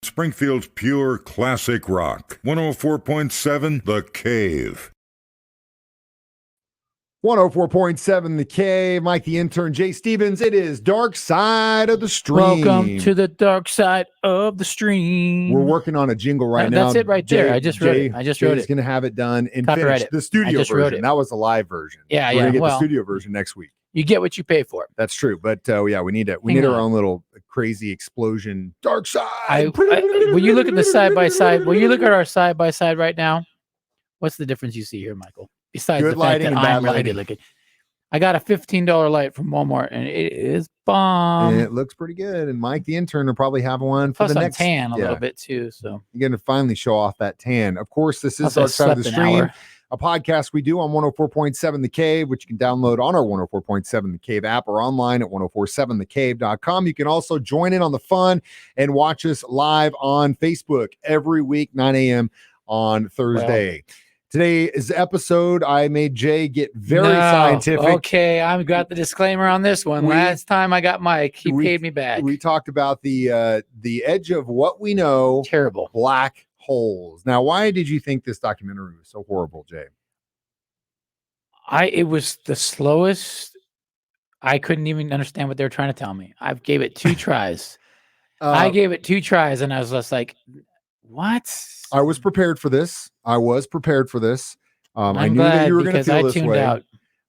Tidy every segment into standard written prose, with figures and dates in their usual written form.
Springfield's pure classic rock. 104.7 The Cave. 104.7 The Cave. Mike the Intern, Jay Stevens. It is Dark Side of the Stream. Welcome to the dark side of the stream. We're working on a jingle right now. That's it right there. I just wrote it. Jay's going to have it done and finish the studio version. That was the live version. Yeah, We're going to get the studio version next week. You get what you pay for. That's true. But yeah, we need our own little crazy explosion. Dark side. Will you look at the side by side? Will you look at our side by side right now? What's the difference you see here, Michael? Besides good the fact lighting that and bad I'm really lighting. good looking. I got a $15 light from Walmart, and it is bomb. And it looks pretty good. And Mike the Intern will probably have one for Plus the next. tan a little bit too. So you're going to finally show off that tan. Of course, this is Dark Side of the Stream, a podcast we do on 104.7 The Cave, which you can download on our 104.7 The Cave app or online at 1047thecave.com. You can also join in on the fun and watch us live on Facebook every week, 9 a.m. on Thursday. Today's episode, I made Jay get very scientific. Okay, I've got the disclaimer on this one. Last time I got Mike, he paid me back. We talked about the edge of what we know. Terrible. Black holes. Now, why did you think this documentary was so horrible, Jay? It was the slowest. I couldn't even understand what they were trying to tell me. I gave it 2 tries. I gave it 2 tries, and I was just like, what? I was prepared for this. I knew that you were going to feel this way. Out.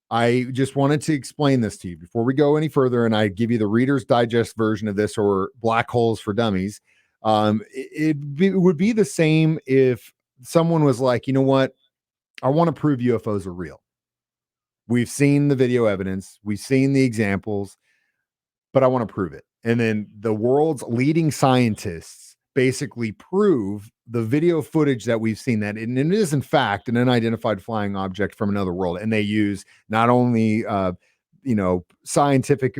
I just wanted to explain this to you before we go any further, and I give you the Reader's Digest version of this, or Black Holes for Dummies. It would be the same if someone was like, you know what? I want to prove UFOs are real. We've seen the video evidence. We've seen the examples, but I want to prove it. And then the world's leading scientists basically prove the video footage that we've seen that it is in fact an unidentified flying object from another world. And they use not only, scientific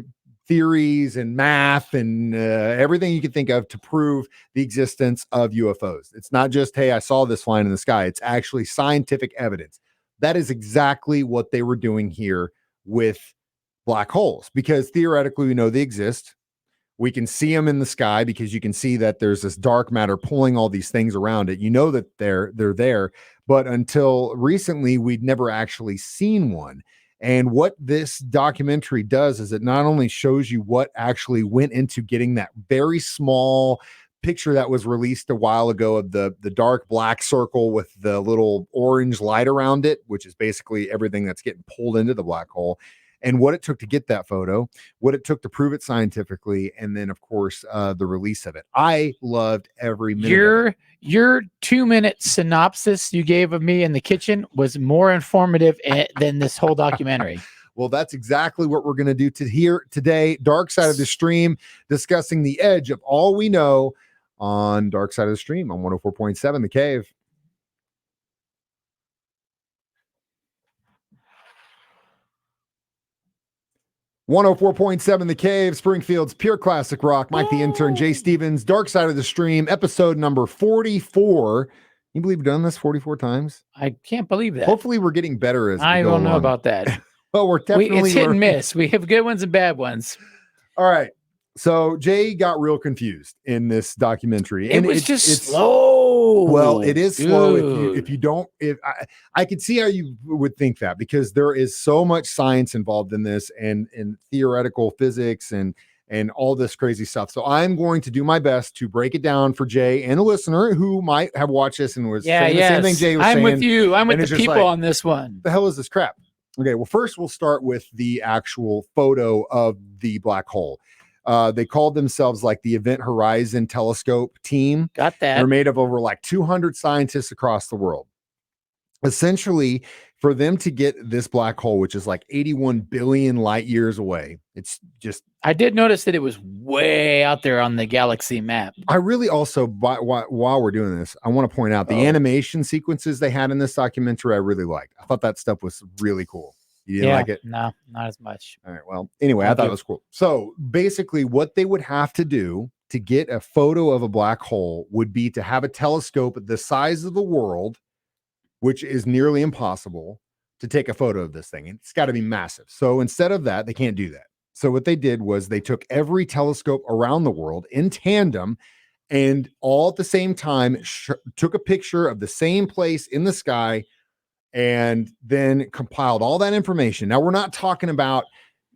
theories and math and everything you can think of to prove the existence of UFOs. It's not just, hey, I saw this flying in the sky. It's actually scientific evidence. That is exactly what they were doing here with black holes, because theoretically we know they exist. We can see them in the sky because you can see that there's this dark matter pulling all these things around it. You know that they're there, but until recently, we'd never actually seen one. And what this documentary does is it not only shows you what actually went into getting that very small picture that was released a while ago of the dark black circle with the little orange light around it, which is basically everything that's getting pulled into the black hole, and what it took to get that photo, what it took to prove it scientifically, and then, of course, the release of it. I loved every minute of it. Your 2-minute synopsis you gave of me in the kitchen was more informative than this whole documentary. Well, that's exactly what we're going to do today. Dark Side of the Stream, discussing the edge of all we know on Dark Side of the Stream on 104.7 The Cave. .7 The Cave, Springfield's pure classic rock. Mike the Intern, Jay Stevens, Dark Side of the Stream, episode number 44. You believe we've done this 44 times? I can't believe that. Hopefully we're getting better as we I go don't know along. about that. But we're definitely it's hit and miss. We have good ones and bad ones. All right. So Jay got real confused in this documentary. It was just slow. Well, it is slow. If you don't, I could see how you would think that, because there is so much science involved in this and theoretical physics and all this crazy stuff. So I'm going to do my best to break it down for Jay and a listener who might have watched this and was saying the same thing Jay was saying. I'm with you. I'm with the people on this one. The hell is this crap? Okay, well, first we'll start with the actual photo of the black hole. They called themselves like the Event Horizon Telescope team. Got that. They're made of over like 200 scientists across the world. Essentially, for them to get this black hole, which is like 81 billion light years away, it's just... I did notice that it was way out there on the galaxy map. I really also, while we're doing this, I want to point out the animation sequences they had in this documentary I really liked. I thought that stuff was really cool. You didn't like it? No, not as much. All right. Well, anyway, I thought it was cool. So basically what they would have to do to get a photo of a black hole would be to have a telescope the size of the world, which is nearly impossible to take a photo of this thing. It's got to be massive. So instead of that, they can't do that. So what they did was they took every telescope around the world in tandem and all at the same time took a picture of the same place in the sky and then compiled all that information. Now, we're not talking about,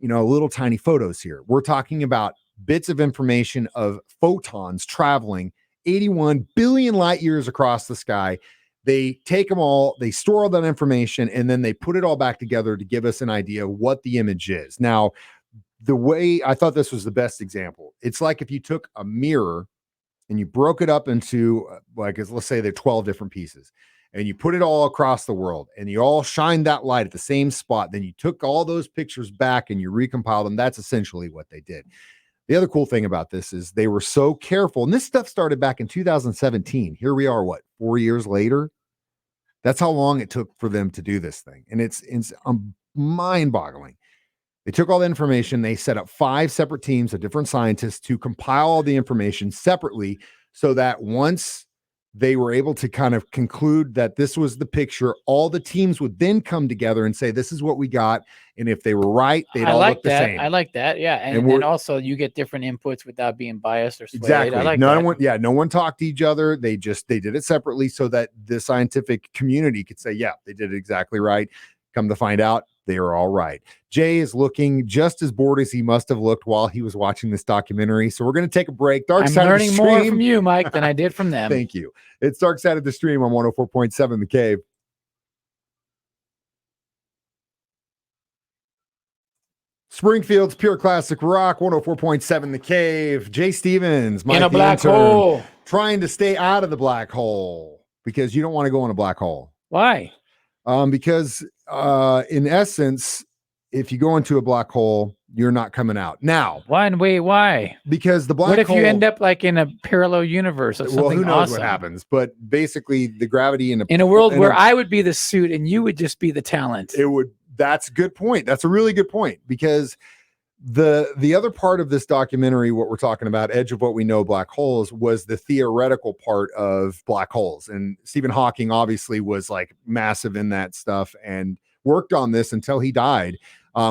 little tiny photos here. We're talking about bits of information of photons traveling 81 billion light years across the sky. They take them all, they store all that information, and then they put it all back together to give us an idea of what the image is. Now, the way I thought this was the best example, it's like if you took a mirror and you broke it up into, let's say they're 12 different pieces, and you put it all across the world and you all shined that light at the same spot. Then you took all those pictures back and you recompiled them. That's essentially what they did. The other cool thing about this is they were so careful, and this stuff started back in 2017. Here we are, 4 years later? That's how long it took for them to do this thing. And it's mind-boggling. They took all the information. They set up 5 separate teams of different scientists to compile all the information separately so that once they were able to kind of conclude that this was the picture, all the teams would then come together and say, this is what we got. And if they were right, they'd all look the same. I like that. Yeah. And also you get different inputs without being biased or swayed. Exactly. I like no one talked to each other. They did it separately so that the scientific community could say, yeah, they did it exactly right. Come to find out, they are all right. Jay is looking just as bored as he must have looked while he was watching this documentary. So we're going to take a break. I'm learning more from you, Mike, than I did from them. Thank you. It's Dark Side of the Stream on 104.7 The Cave. Springfield's Pure Classic Rock, 104.7 The Cave. Jay Stevens, Mike in a black Intern, hole. trying to stay out of the black hole because you don't want to go in a black hole. Why? Because in essence, if you go into a black hole, you're not coming out. Now, why? Because the black hole. What if you end up like in a parallel universe or something? Well, who knows awesome? What happens? But basically, the gravity in a world where I would be the suit and you would just be the talent. That's a good point. That's a really good point, because the other part of this documentary, what we're talking about, Edge of What We Know, Black Holes, was the theoretical part of black holes. And Stephen Hawking obviously was like massive in that stuff and worked on this until he died,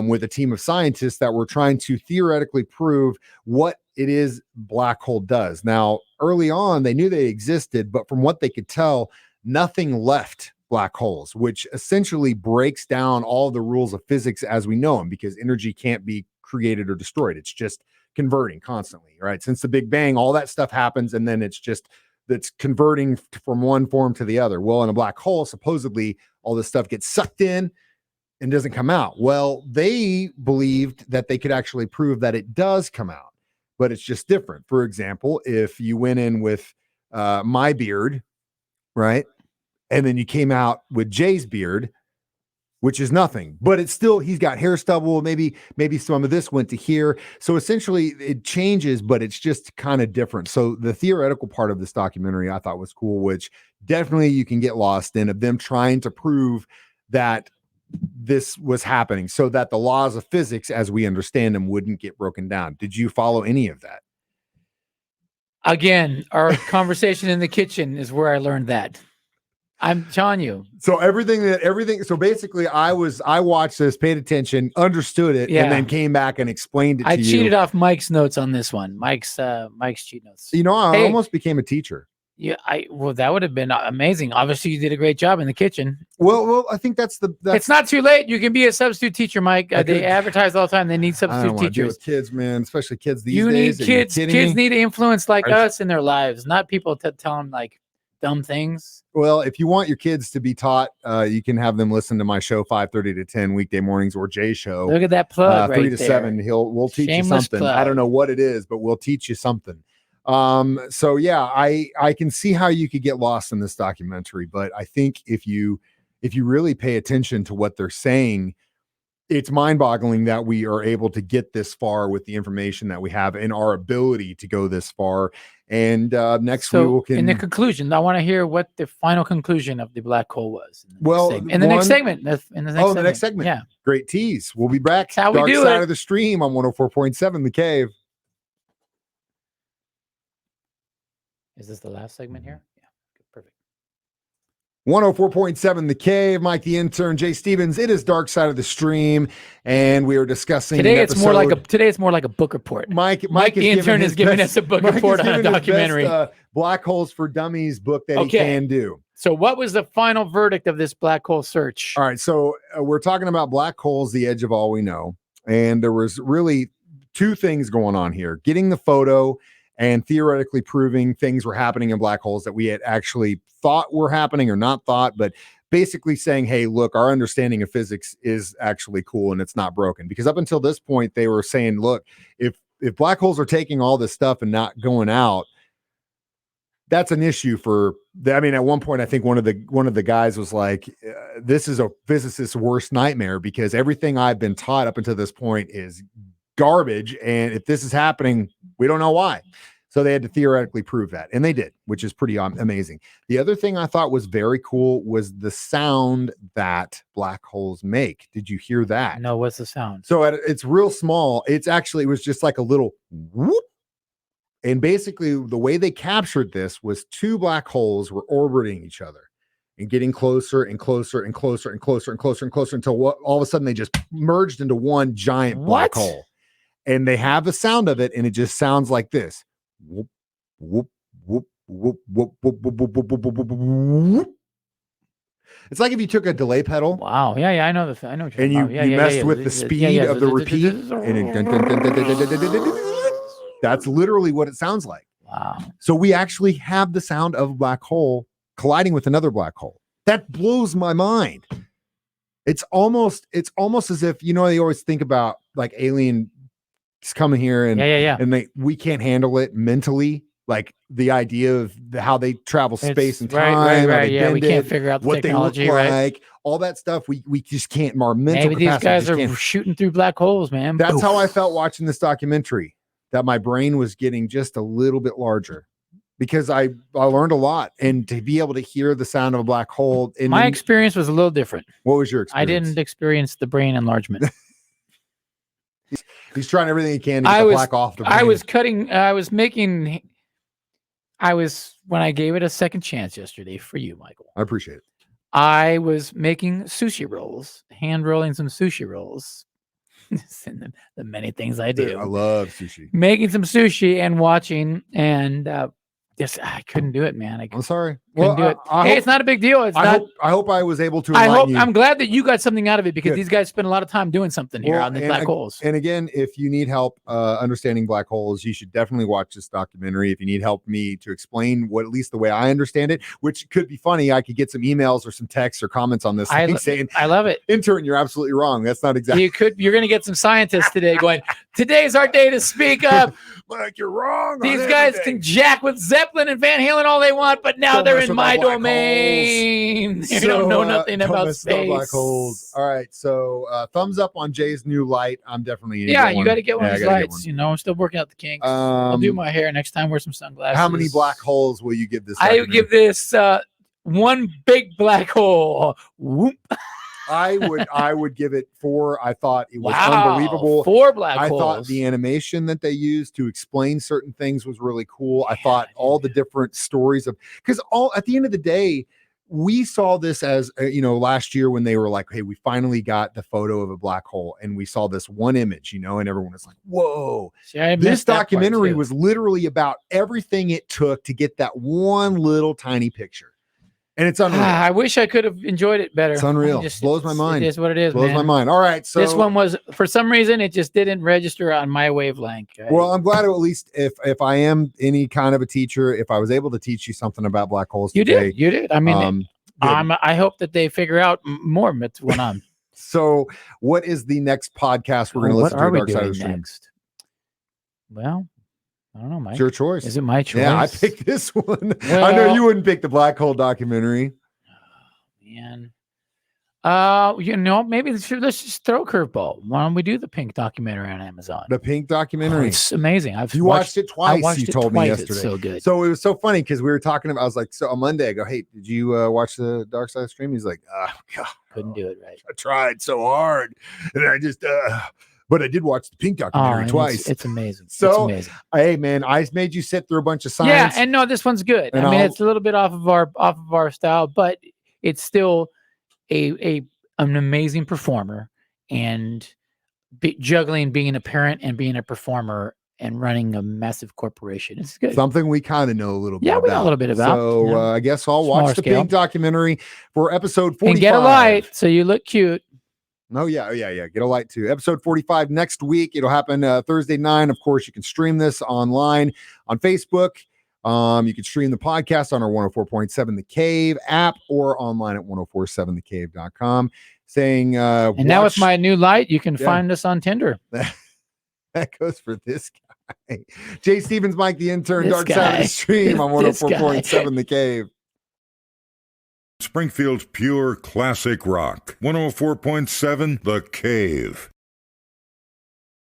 with a team of scientists that were trying to theoretically prove what it is black hole does. Now, early on, they knew they existed, but from what they could tell, nothing left black holes, which essentially breaks down all the rules of physics as we know them, because energy can't be created or destroyed. It's just converting constantly, right? Since the Big Bang, all that stuff happens, and then it's converting from one form to the other. Well, in a black hole, supposedly all this stuff gets sucked in and doesn't come out. Well, they believed that they could actually prove that it does come out, but it's just different. For example, if you went in with my beard, right, and then you came out with Jay's beard, which is nothing, but it's still, he's got hair stubble. Maybe some of this went to here. So essentially it changes, but it's just kind of different. So the theoretical part of this documentary I thought was cool, which definitely you can get lost in, of them trying to prove that this was happening so that the laws of physics as we understand them wouldn't get broken down. Did you follow any of that? Again, our conversation in the kitchen is where I learned that. I'm telling you. So everything. So basically I watched this, paid attention, understood it, and then came back and explained it to you. I cheated off Mike's notes on this one. Mike's cheat notes. I almost became a teacher. Yeah, that would have been amazing. Obviously, you did a great job in the kitchen. Well, I think that's it's not too late. You can be a substitute teacher, Mike. They advertise all the time. They need substitute teachers. Deal with kids, man, especially kids these days. You need kids. Kids need influence like us in their lives, not people to tell them like dumb things. Well, if you want your kids to be taught, you can have them listen to my show 5:30 to 10 weekday mornings, or Jay's show. Look at that plug, 3 to 7. We'll teach you something. Plug. I don't know what it is, but we'll teach you something. So yeah, I can see how you could get lost in this documentary, but I think if you really pay attention to what they're saying, it's mind-boggling that we are able to get this far with the information that we have and our ability to go this far. And next we will. In the conclusion, I want to hear what the final conclusion of the black hole was. In the next segment. Yeah, great tease. We'll be back. That's how we do it. Dark Side of the Stream on 104.7 The Cave. Is this the last segment here? Yeah, perfect. 104.7 The Cave, Mike the Intern, Jay Stevens. It is Dark Side of the Stream, and we are discussing today. It's more like a book report. Mike the Intern is giving us a book report on a documentary. Best, Black Holes for Dummies book that he can do. So, what was the final verdict of this black hole search? All right, so we're talking about black holes, the edge of all we know, and there was really two things going on here: getting the photo and theoretically proving things were happening in black holes that we had actually thought were happening or not thought, but basically saying, hey, look, our understanding of physics is actually cool and it's not broken. Because up until this point, they were saying, look, if black holes are taking all this stuff and not going out, that's an issue for I mean, at one point, I think one of the guys was like, this is a physicist's worst nightmare because everything I've been taught up until this point is garbage. And if this is happening, we don't know why. So they had to theoretically prove that. And they did, which is pretty amazing. The other thing I thought was very cool was the sound that black holes make. Did you hear that? No, what's the sound? So it's real small. It was just like a little whoop. And basically the way they captured this was two black holes were orbiting each other and getting closer and closer and closer and closer and closer and closer until all of a sudden they just merged into one giant black hole. And they have the sound of it, and it just sounds like this. Whoop, whoop, whoop, whoop, whoop, whoop, whoop, whoop, whoop, whoop, whoop. It's like if you took a delay pedal. Wow. Yeah, I know what you're and you messed with the speed of the repeat. That's literally what it sounds like. Wow. So we actually have the sound of a black hole colliding with another black hole. That blows my mind. It's almost as if, they always think about like alien coming here and and we can't handle it mentally, like the idea of how they travel space and time, right. Yeah, we can't figure out the what technology, they look like, all that stuff. We just can't. Our mental Maybe these guys are shooting through black holes, man. That's how I felt watching this documentary. That my brain was getting just a little bit larger because I learned a lot, and to be able to hear the sound of a black hole. My experience was a little different. What was your experience? I didn't experience the brain enlargement. He's trying everything he can to get the black off the brain. When I gave it a second chance yesterday for you, Michael. I appreciate it. I was making sushi rolls, hand rolling some sushi rolls. The many things I do. Dude, I love sushi. Making some sushi and watching, and I couldn't do it, man. I'm sorry. Couldn't do it. It's not a big deal. I hope I was able to. I'm glad that you got something out of it because these guys spend a lot of time doing something here on the black holes. And again, if you need help understanding black holes, you should definitely watch this documentary. If you need help me to explain at least the way I understand it, which could be funny, I could get some emails or some texts or comments on this saying, I love it. Intern, you're absolutely wrong. That's not exactly. You're going to get some scientists today going, today's our day to speak up. Like you're wrong. These guys can jack with Zeppelin and Van Halen all they want, but now they're in my domain. They don't know nothing about space. Black holes. All right, so thumbs up on Jay's new light. I'm definitely you got to get one of these lights. I'm still working out the kinks. I'll do my hair next time. Wear some sunglasses. How many black holes will you give this? I would give this one big black hole. Whoop. I would give it 4. I thought it was unbelievable. 4 black holes. I thought the animation that they used to explain certain things was really cool. I thought all the different stories because at the end of the day, we saw this as last year when they were like, hey, we finally got the photo of a black hole and we saw this one image, and everyone was like, whoa. This documentary was literally about everything it took to get that one little tiny picture. And it's unreal. I wish I could have enjoyed it better. It's unreal. Blows my mind. It is what it is. Blows my mind. All right. So this one was, for some reason, it just didn't register on my wavelength. Well, I'm glad at least if I am any kind of a teacher, if I was able to teach you something about black holes today. You did. I mean, I hope that they figure out more what's going on. So what is the next podcast we're going to listen to? Dark Side of the Stream next? Well, I don't know, Mike. It's your choice. Is it my choice? Yeah, I picked this one. Well, I know you wouldn't pick the black hole documentary. Man. Maybe let's just throw a curveball. Why don't we do the Pink documentary on Amazon? The Pink documentary. It's amazing. You watched it twice. You told me yesterday. It's so good. So it was so funny because we were talking about, I was like, so on Monday I go, hey, did you watch the Dark Side Stream? He's like, God, couldn't do it right. I tried so hard. And I just but I did watch the Pink documentary twice. It's amazing. So, it's amazing. Hey man, I made you sit through a bunch of science. Yeah, and no, this one's good. I mean, it's a little bit off of our style, but it's still an amazing performer, and juggling being a parent and being a performer and running a massive corporation. It's good. Something we kind of know a little bit Yeah, about. we know a little bit about. So I guess I'll Smaller watch the scale. pig documentary for episode 45. And get a light so you look cute. Oh, yeah. Get a light too. Episode 45 next week. It'll happen Thursday night. Of course, you can stream this online on Facebook. You can stream the podcast on our 104.7 The Cave app or online at 1047thecave.com. Saying, and now with my new light, you can find us on Tinder. That goes for this guy. Jay Stevens, Mike the Intern, This Dark guy. Side of the Stream on This guy. 104.7 The Cave. Springfield's pure classic rock. 104.7 The Cave.